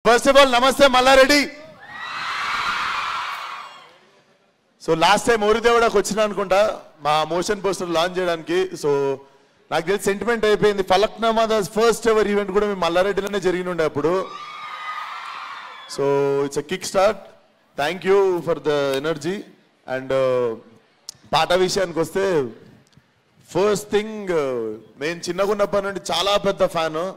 First of all నమస్తే Mallareddy. So last time ఓరిదేవుడాకి వచ్చిన అనుకుంటా మా మోషన్ పోస్టర్ లాంచ్ చేయడానికి. సో నాకు తెలిసి సెంటిమెంట్ అయిపోయింది. ఫలక్నామా ఫస్ట్ ఎవర్ ఈవెంట్ కూడా మేము మల్లారెడ్డిలోనే జరిగి ఉండే అప్పుడు. So it's a kick start. Thank you for the energy. And పాట విషయానికి వస్తే ఫస్ట్ థింగ్ నేను చిన్నగా ఉన్నప్పటి నుండి చాలా పెద్ద fan.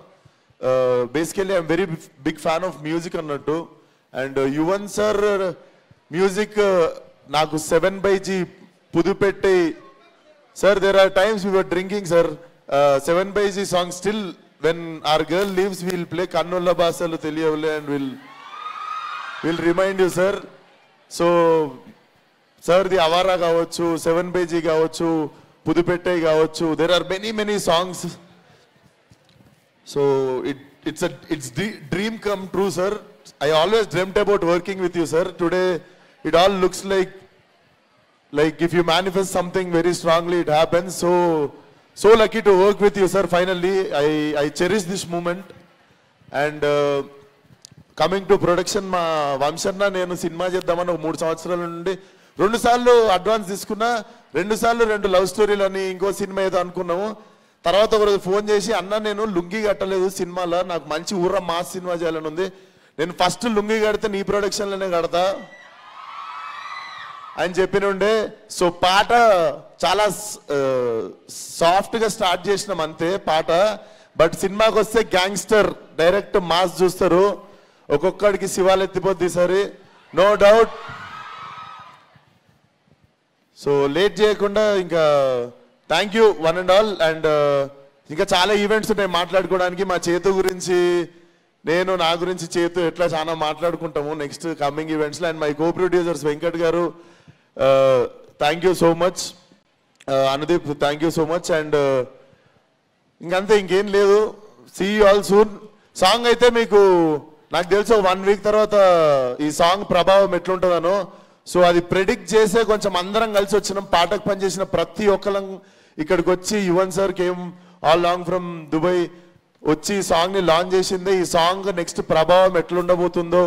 Basically I'm very big fan of music అన్నట్టు. అండ్ యువన్ సార్ మ్యూజిక్ నాకు 7/G Pudhupettai sir there are times we were drinking sir 7/G song still when our girl leaves will play కన్నుల భాషలు తెలియవులే and will remind you sir. So sir the Awara కావచ్చు, 7/G కావచ్చు, పుదుపెట్టే కావచ్చు, there are many songs. So it's dream come true sir. I always dreamt about working with you sir. Today it all looks like if you manifest something very strongly it happens. So lucky to work with you sir. Finally I cherish this moment. And coming to production, మా వంశన్న నేను cinema చేద్దామని 3 సంవత్సరాల నుండి 2 సార్లు advance తీసుకున్నా, 2 సార్లు 2 love స్టోరీలు అని ఇంకో సినిమా ఏదో అనుకున్నాము. తర్వాత ఒకరోజు ఫోన్ చేసి అన్న నేను లుంగి కట్టలేదు సినిమాలో, నాకు మంచి ఊర్ర మాస్ సినిమా చేయాలని ఉంది, నేను ఫస్ట్ లుంగి కడితే నీ ప్రొడక్షన్లోనే కడతా అని చెప్పినుండే. సో పాట చాలా సాఫ్ట్గా స్టార్ట్ చేసినాం అంతే పాట. బట్ సినిమాకి వస్తే గ్యాంగ్స్టర్ డైరెక్ట్ మాస్ చూస్తారు, ఒక్కొక్కడికి శివాలు ఎత్తిపోద్ది సరే నో డౌట్. సో లేట్ చేయకుండా ఇంకా thank you one and all. And ఇంకా చాలా ఈవెంట్స్ ఉన్నాయి మాట్లాడుకోవడానికి. మా చేతు గురించి నేను, నా గురించి చేతు ఎట్లా చాలా మాట్లాడుకుంటాము నెక్స్ట్ కమింగ్ ఈవెంట్స్లో. And my co producers Venkat garu thank you so much, Anudeep thank you so much. And ఇంకంతే, ఇంకేం లేదు. See you all soon. Song అయితే మీకు నాకు తెలుసు 1 వీక్ తర్వాత ఈ సాంగ్ ప్రభావం ఎట్లుంటుందనో. సో అది ప్రెడిక్ట్ చేసే కొంచెం అందరం కలిసి వచ్చినాం. పాటకు పనిచేసిన ప్రతి ఒక్కరం ఇక్కడికి వచ్చి Yuvan sir came all long from Dubai వచ్చి ఈ సాంగ్ని లాంచ్ చేసింది. ఈ సాంగ్ నెక్స్ట్ ప్రభావం ఎట్లుండబోతుందో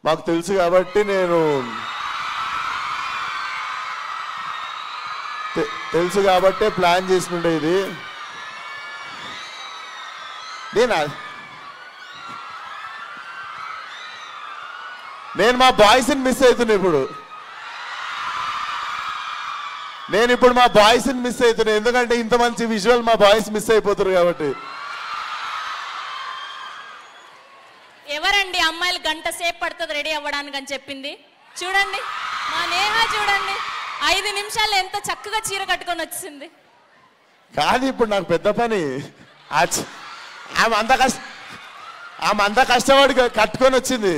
మాకు తెలుసు కాబట్టి తెలుసు కాబట్టే ప్లాన్ చేసినుండే ఇది. నేను మా బాయ్స్ని మిస్ అవుతున్నా ఇప్పుడు. మా బాయ్స్ని మిస్ అవుతున్నా ఎందుకంటే ఇంత మంచి విజువల్ మా బాయ్స్ మిస్ అయిపోతారు కాబట్టి. ఎవరండి అమ్మాయిలు గంట సేపు పడుతుంది రెడీ అవ్వడానికి అని చెప్పింది? చూడండి మా నేహ, చూడండి 5 నిమిషాలు ఎంత చక్కగా చీర కట్టుకొని వచ్చింది. కాదు ఇప్పుడు నాకు పెద్ద పని. ఆమె అంత కష్టపడి కట్టుకొని వచ్చింది.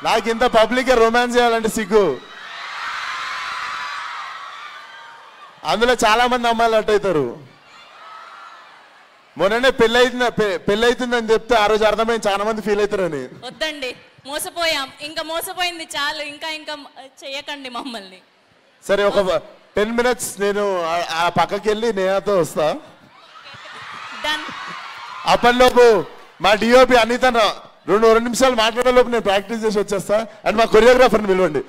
నాకింత పబ్లిక్ రొమాన్స్ చేయాలంటే సిగ్గు. అందులో చాలా మంది అమ్మాయిలు అట్ అవుతారు. మొన్ననే పెళ్ళైతుందని చెప్తే ఆ రోజు అర్థమైంది చాలా మంది ఫీల్ అవుతారని. వద్దండి, మోసపోయాం, ఇంకా మోసపోయింది చాలు, ఇంకా చెయ్యకండి మమ్మల్ని. సరే ఒక 10 minutes నేను ఆ పక్కకి వెళ్ళి నేహాతో వస్తా. అప్పటిలోపు మా డిఓపి అనితను 2 నిమిషాలు మాట్లాడేలోపు నేను ప్రాక్టీస్ చేసి వచ్చేస్తా. అండ్ మా కొరియోగ్రాఫర్ని పిలవండి.